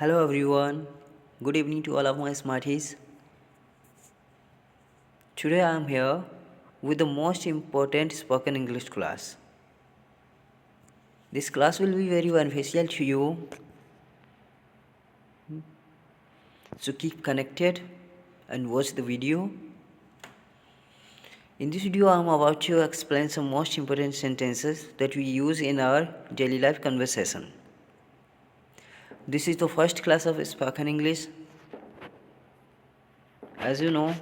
Hello everyone. Good evening to all of my smarties. Today I am here with the most important spoken English class. This class will be very beneficial to you. So keep connected and watch the video. In this video I am about to explain some most important sentences that we use in our daily life conversation. This is the first class of spoken English. As you know,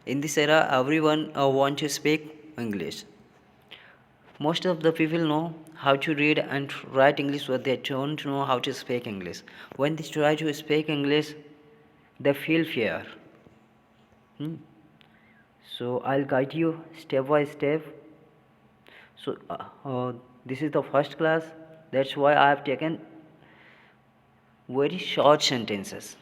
in this era everyone wants to speak English. Most of the people know how to read and write English, but they don't know how to speak English. When they try to speak English, they feel fear. So I'll guide you step by step. So this is the first class. That's why I have taken very short sentences.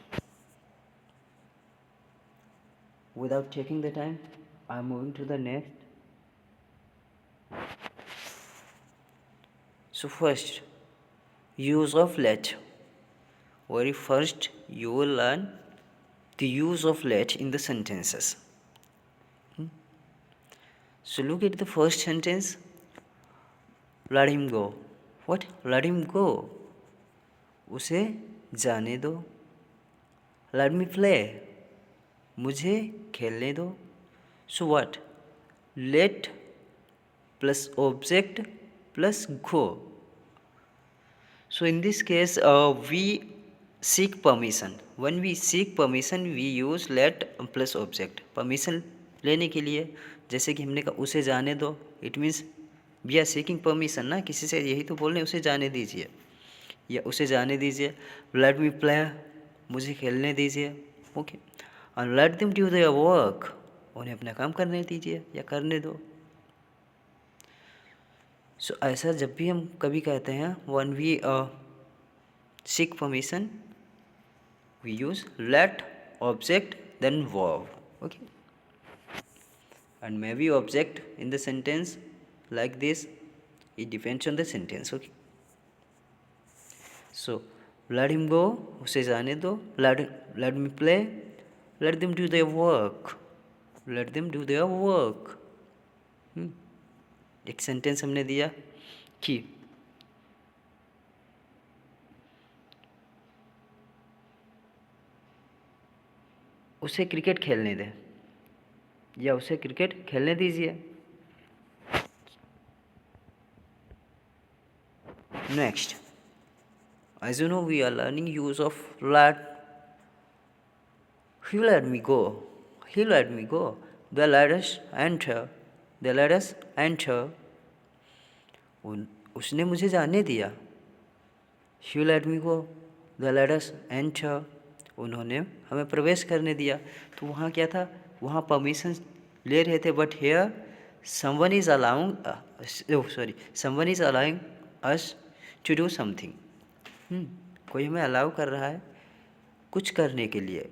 Without taking the time, I'm moving to the next. So first, use of let. Very first, you will learn the use of let in the sentences. So look at the first sentence. Let him go. What? Let him go. उसे जाने दो. Let me play. मुझे खेलने दो. So what? Let plus object plus go. So in this case, we seek permission. When we seek permission, we use let plus object. Permission लेने के लिए, जैसे कि हमने कहा उसे जाने दो, it means we are seeking permission ना, किसी से यही तो बोल रहे हैं उसे जाने दीजिए या उसे जाने दीजिए. लेट मी प्ले, मुझे खेलने दीजिए. ओके. और let them do their work, उन्हें अपना काम करने दीजिए या करने दो. सो ऐसा जब भी हम कभी कहते हैं when we seek permission, we use let object then verb. Okay, and maybe object in the sentence like this, it depends on the sentence. Okay, so let him go, उसे जाने दो. Let me play, let them do their work, let them do their work. एक sentence हमने दिया कि उसे cricket खेलने दें या उसे क्रिकेट खेलने दीजिए. Next, as you know, we are learning use of let. He let me go, he let me go, they let us enter, they let us enter. उसने मुझे जाने दिया. he let me go, they let us enter. उन्होंने हमें प्रवेश करने दिया. तो वहाँ क्या था, वहाँ परमिशन ले रहे थे, but here someone is allowing someone is allowing us to do something. कोई हमें अलाउ कर रहा है कुछ करने के लिए.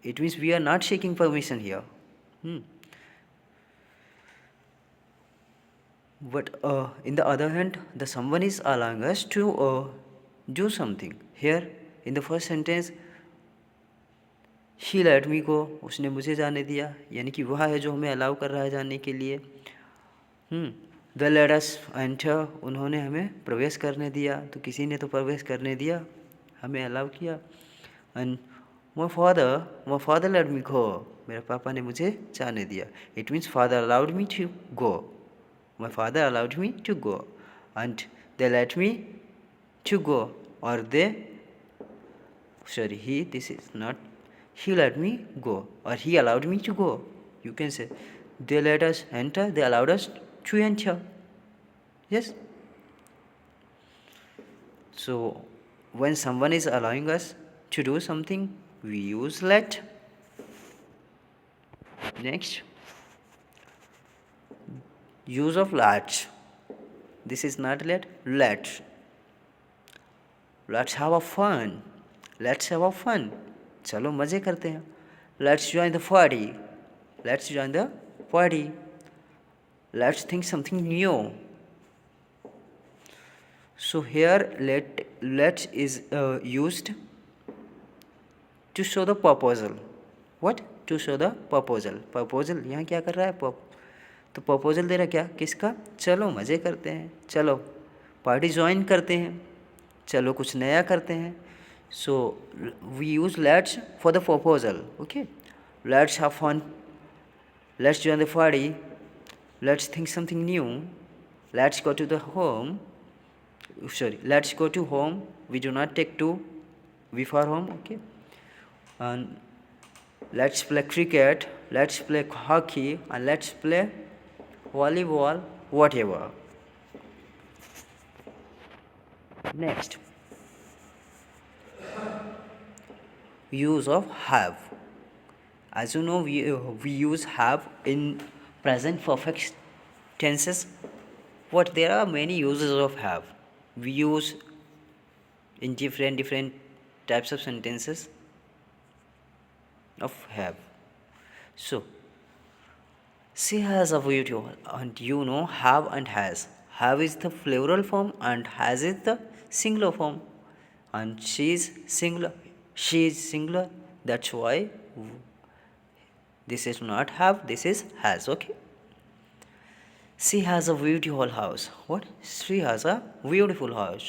It means we are not seeking permission here. But in the other hand, the someone is allowing us to do something. Here, in the first sentence, he let me go, उसने मुझे जाने दिया, यानी कि वह है जो हमें अलाउ कर रहा है जाने के लिए. The let us enter, उन्होंने हमें प्रवेश करने दिया. तो किसी ने तो प्रवेश करने दिया, हमें अलाउ किया. And my father let me go, मेरे पापा ने मुझे जाने दिया. It means father allowed me to go. My father allowed me to go, and they let me to go, or he let me go, or he allowed me to go. You can say they let us enter, they allowed us to enter. Yes. So when someone is allowing us to do something, we use let. Next, use of let. This is not let. Let's have a fun. Let's have a fun. चलो मज़े करते हैं. Let's join the party. Let's join the party. Let's think something new. So here let is used to show the proposal. What? To show the proposal. Proposal यहाँ क्या कर रहा है? तो प्रपोजल दे रहा क्या? किसका? चलो मज़े करते हैं, चलो पार्टी ज्वाइन करते हैं, चलो कुछ नया करते हैं. So we use let's for the proposal. Okay, let's have fun, let's join the party, let's think something new, let's go to the home, sorry, let's go to home, we do not take to before home. Okay, and let's play cricket, let's play hockey, and let's play volleyball, whatever. Next, use of have. As you know, we use have in present perfect tenses. What? There are many uses of have. We use in different types of sentences of have. So she has a beautiful, and you know have and has. Have is the plural form and has is the singular form, and she is singular. She is singular. That's why this is not have, this is has. Okay. She has a beautiful house. What? She has a beautiful house.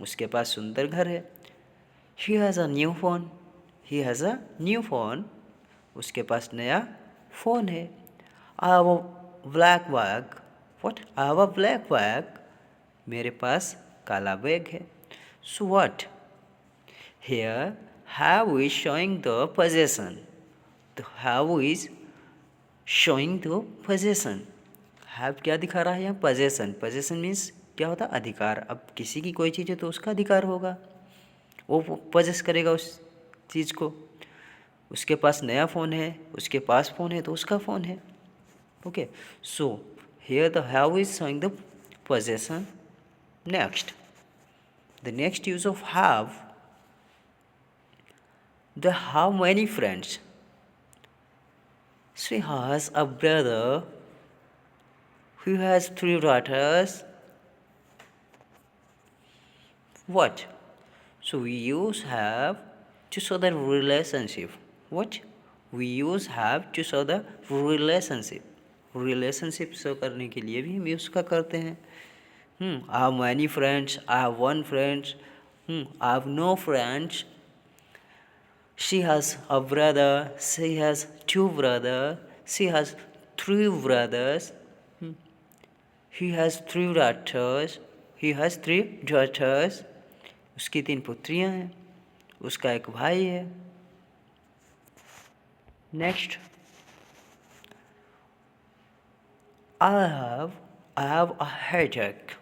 उसके पास सुंदर घर है. He has a new phone. He has a new phone. उसके पास नया phone है. I have a black bag. What? I have a black bag. मेरे पास काला bag है. So what? Here have is showing the possession. The have is showing the possession. have क्या दिखा रहा है यहाँ? possession. possession means क्या होता है? अधिकार. अब किसी की कोई चीज़ है तो उसका अधिकार होगा, वो possess करेगा उस चीज़ को. उसके पास नया फ़ोन है, उसके पास फ़ोन है तो उसका फ़ोन है. Okay, so here the have is showing the possession. Next, the next use of have, the how many friends. She has a brother who has 3 daughters. What? So we use have to show the relationship. What? We use have to show the relationship. Relationship show करने के लिए भी हम use का करते हैं. I have many friends. I have one friend. I have no friends. She has a brother. She has 2 brothers. She has 3 brothers. He has 3 daughters. He has 3 daughters. उसकी 3 पुत्रियां हैं. उसका एक भाई है. Next, I have a headache.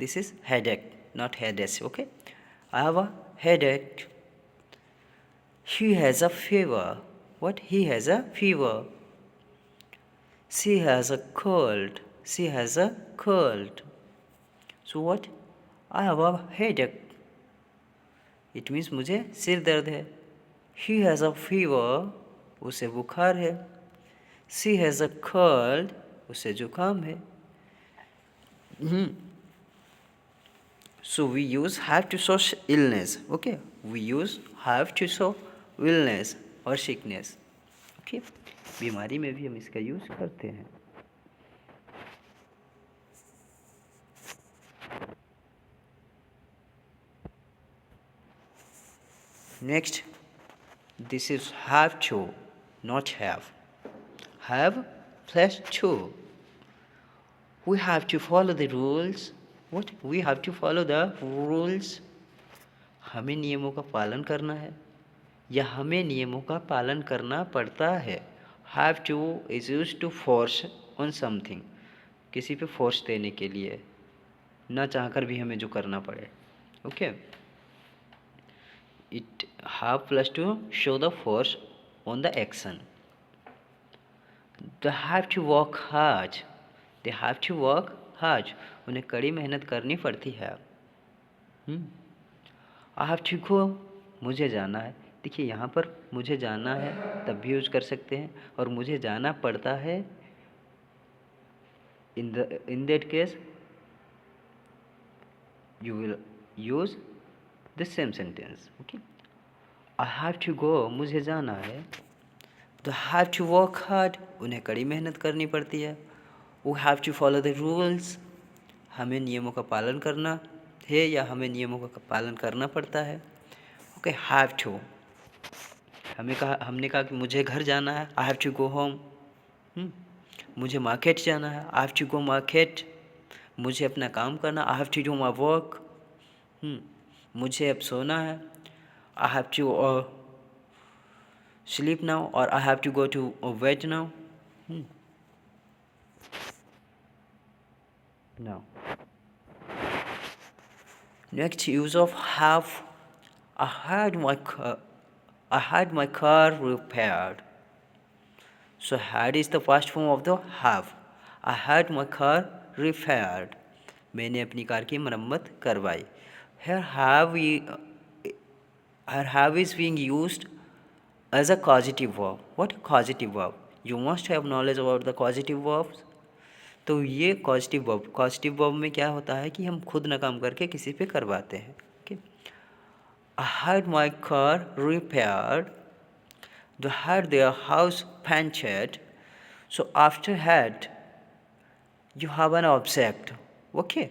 This is headache, not headache. Okay, I have a headache. He has a fever. What? He has a fever. She has a cold. She has a cold. So what? I have a headache. It means मुझे सिर दर्द है. He has a fever. उसे बुखार है. She has a cold. उसे जुकाम है. So we use have to show illness. Okay, we use have to show illness or sickness. Okay, बीमारी में भी हम इसका यूज़ करते हैं. Next, this is have to, not have. Have plus to. We have to follow the rules. What? We have to follow the rules. हमें नियमों का पालन करना है या हमें नियमों का पालन करना पड़ता है. Have to is used to force on something. किसी पे फोर्स देने के लिए, ना चाहकर भी हमें जो करना पड़े. Okay, it have plus to show the force on the action. They have to work hard. They have to work hard. उन्हें कड़ी मेहनत करनी पड़ती है. I have to go. मुझे जाना है. देखिए यहाँ पर मुझे जाना है तब भी यूज कर सकते हैं, और मुझे जाना पड़ता है in that case you will use the same sentence. Okay, I have to go, मुझे जाना है। They have to work hard, उन्हें कड़ी मेहनत करनी पड़ती है। We have to follow the rules, हमें नियमों का पालन करना है या हमें नियमों का पालन करना पड़ता है। ओके, हैव टू, हमने कहा कि मुझे घर जाना है, I have to go home. मुझे मार्केट जाना है, I have to go market. मुझे अपना काम करना, I have to do my work. मुझे अब सोना है, I have to sleep now, or I have to go to bed now. Now, next use of have. I had my car repaired. So had is the past form of the have. I had my car repaired. मैंने अपनी car की मरम्मत करवाई. Here have is being used as a causative verb. What causative verb? You must have knowledge about the causative verbs. तो ये causative verb में क्या होता है कि हम खुद ना काम करके किसी पे करवाते हैं. Okay. I had my car repaired. They had their house painted. So after had, you have an object. Okay.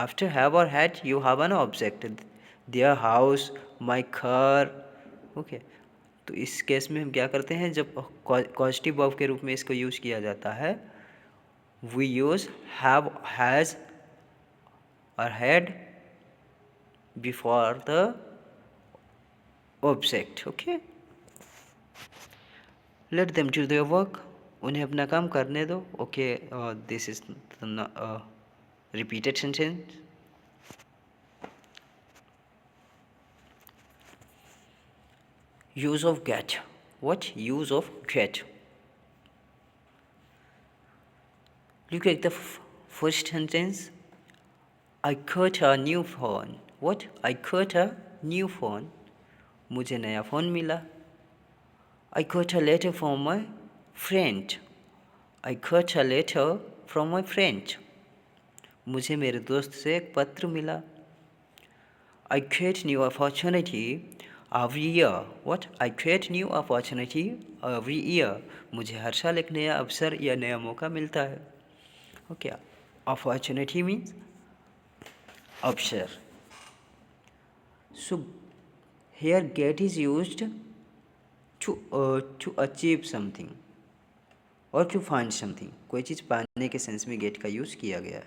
After have or had, you have an object. Their house, my car. Okay. तो इस case में हम क्या करते हैं, जब causative verb के रूप में इसको यूज़ किया जाता है, वी यूज़ हैव, हैज़ और had before the object. Okay, let them do their work, उन्हें अपना काम करने दो. Okay, this is repeated sentence. Use of get. What? Use of get. Look at the first sentence. I got a new phone. What? I got a new phone. मुझे नया phone मिला. I got a letter from my friend. I got a letter from my friend. मुझे मेरे दोस्त से एक पत्र मिला. I get new opportunity every year. What? I get new opportunity every year. मुझे हर साल एक नया अवसर या नया मौका मिलता है. ओके, opportunity means अवसर. So here get is used to achieve something or to find something. कोई चीज़ पाने के सेंस में get का यूज़ किया गया है.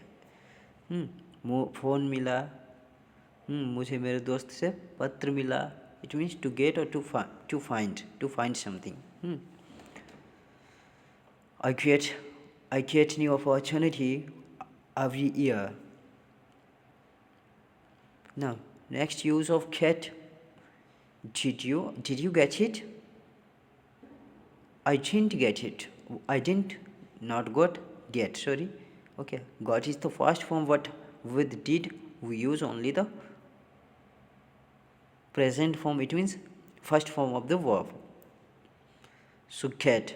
फ़ोन मिला, मुझे मेरे दोस्त से पत्र मिला. It means to get or to find something. I get new opportunity every year. Now, next use of get. Did you get it? I didn't get it. I didn't, not got, get, sorry. Okay, got is the first form, but with did we use only the present form. It means first form of the verb. So get,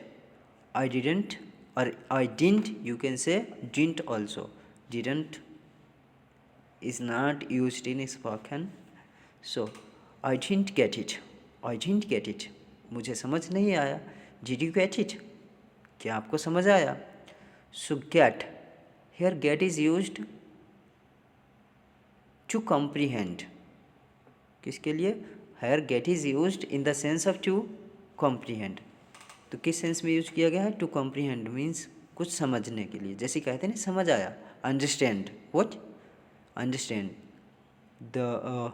I didn't, or I didn't, you can say didn't also. Didn't is not used in spoken. So I didn't get it. I didn't get it. मुझे समझ नहीं आया. Did you get it? क्या आपको समझ आया? So get, here get is used to comprehend. किसके लिए? Here get is used in the sense of to comprehend. तो किस सेंस में यूज किया गया है? टू कॉम्प्रीहेंड मीन्स कुछ समझने के लिए. जैसे कहते हैं ना, समझ आया, understand. What? Understand. The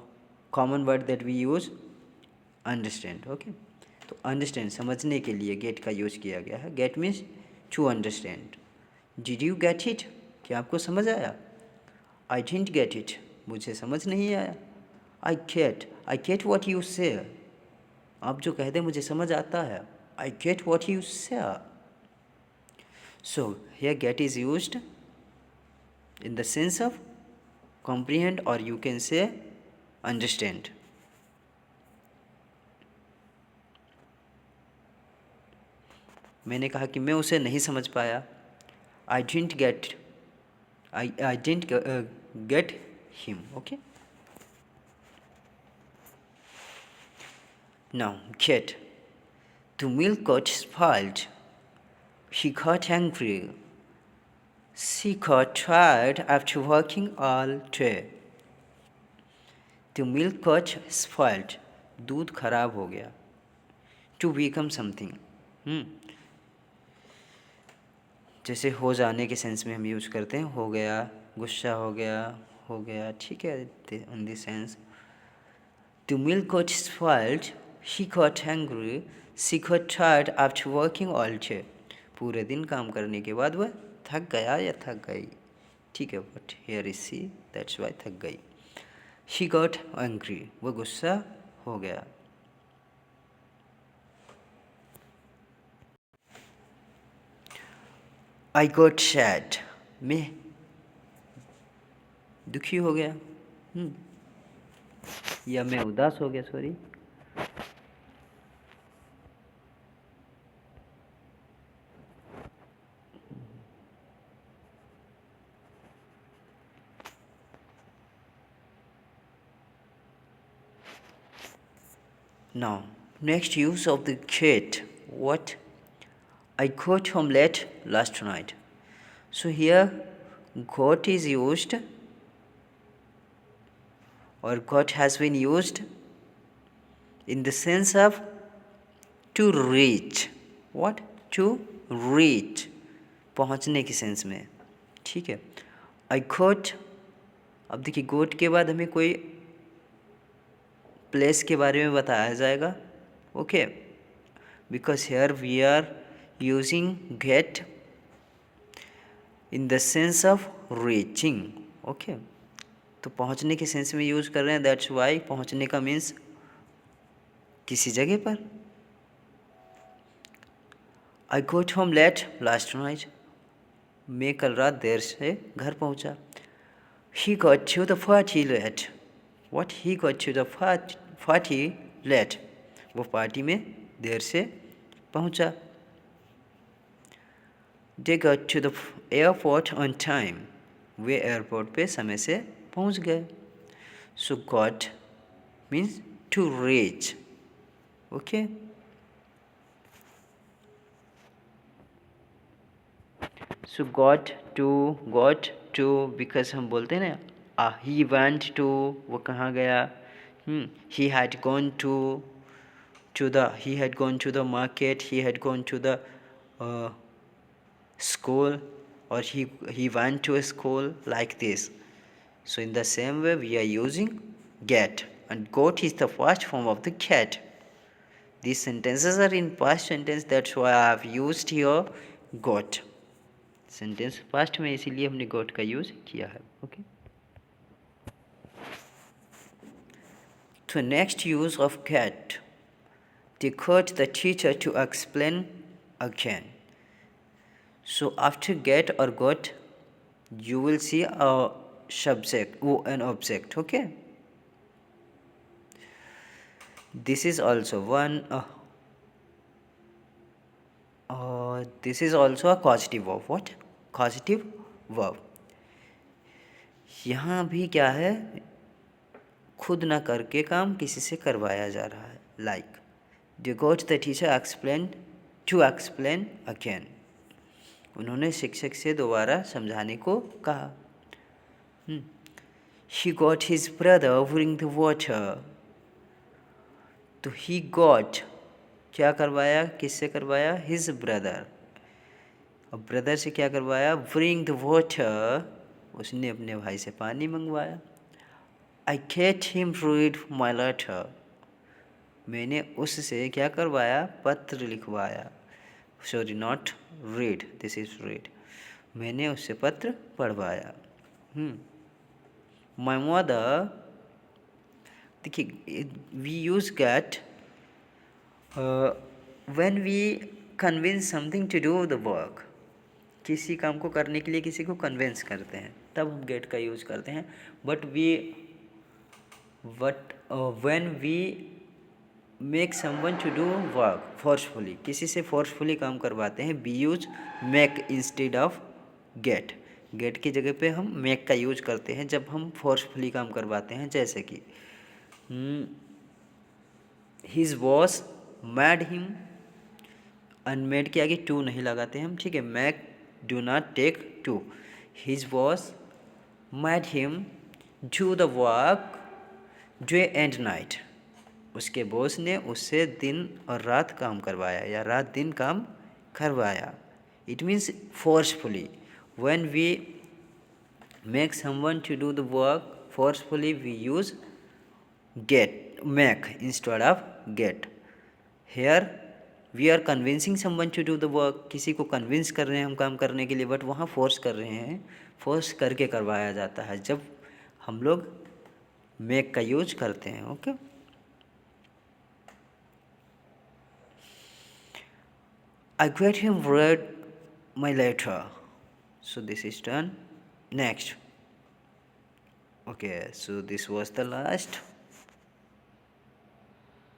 common word that we use, understand. Okay, तो अंडरस्टैंड, समझने के लिए गेट का यूज किया गया है. Get means to understand. Did you get it? क्या आपको समझ आया? आई डिडंट गेट इट, मुझे समझ नहीं आया. आई गेट व्हाट यू से, आप जो कहते हैं मुझे समझ आता है. I get what you say. So here get is used in the sense of comprehend, or you can say understand. मैंने कहा कि मैं उसे नहीं समझ पाया. I didn't get him. Okay. Now get. The milk got spoiled. He got angry. She got tired after working all day. The milk got spoiled. दूध खराब हो गया. To become something. जैसे हो जाने के सेंस में हम यूज करते हैं, हो गया, गुस्सा हो गया, ठीक है, in this sense. The milk got spoiled. He got angry. She got tired after working all day. पूरे दिन काम करने के बाद वह थक गया या थक गई, ठीक है, but here is she, that's why थक गई. She got angry. वह गुस्सा हो गया. I got sad. मैं दुखी हो गया, या मैं उदास हो गया, sorry. Now, next use of the get. What? I got home late last night. So here, got is used, or got has been used in the sense of to reach. What? To reach. पहुंचने की sense में, ठीक है. I got. अब देखिए, गोट के बाद हमें कोई प्लेस के बारे में बताया जाएगा, okay, because here we are using get in the sense of reaching, okay. तो पहुंचने के सेंस में यूज कर रहे हैं, दैट्स वाई पहुंचने का मीन्स किसी जगह पर. I got home late last night. मैं कल रात देर से घर पहुंचा. He got to the party late. What? He got to the party late. वो पार्टी में देर से पहुंचा. They got to the airport on time. वे एयरपोर्ट पे समय से पहुंच गए. So got means to reach, okay. So got to because हम बोलते हैं ना, ही वेंट टू, वो कहाँ गया. He had gone to the market, he had gone to the school, or he went to a school, like this. So in the same way we are using get, and got is the first form of the get. These sentences are in past tense, that's why I have used here got. Sentence past में, इसीलिए हमने got का use किया है, okay. So next use of get. They got the teacher to explain again. So after get or got, you will see a subject or an object, okay. This is also one this is also a causative verb. What? Causative verb. यहाँ भी क्या है, खुद ना करके काम किसी से करवाया जा रहा है. Like, they got the teacher to explain again. उन्होंने शिक्षक से दोबारा समझाने को कहा. He got his brother bring the water. तो he got क्या करवाया, किससे करवाया, his brother. अब ब्रदर से क्या करवाया, bring the water, उसने अपने भाई से पानी मंगवाया. I get him read my letter. मैंने उससे क्या करवाया, पत्र लिखवाया. Sorry, not read, this is read. मैंने उससे पत्र पढ़वाया. My mother, देखिए, we use get when we convince something to do the work. किसी काम को करने के लिए किसी को कन्विंस करते हैं, तब हम गेट का यूज करते हैं. But when we make someone to do work forcefully, किसी से फोर्सफुली काम करवाते हैं, we use make instead of get. Get की जगह पे हम मेक का यूज करते हैं जब हम फोर्सफुली काम करवाते हैं. जैसे कि हिज बॉस मैड हिम, अनमेड के आगे टू नहीं लगाते हम, ठीक है, make do not take to, his boss made him do the work day and night, उसके बॉस ने उससे दिन और रात काम करवाया या रात दिन काम करवाया। It means forcefully, when we make someone to do the work forcefully we use make instead of get. Here we are convincing someone to do the work, किसी को कन्विंस कर रहे हैं हम काम करने के लिए, बट वहाँ फोर्स कर रहे हैं, फोर्स करके करवाया जाता है जब हम लोग मेक का यूज करते हैं। Okay, I get him read my letter, so this is done. Next. Okay, so this was the last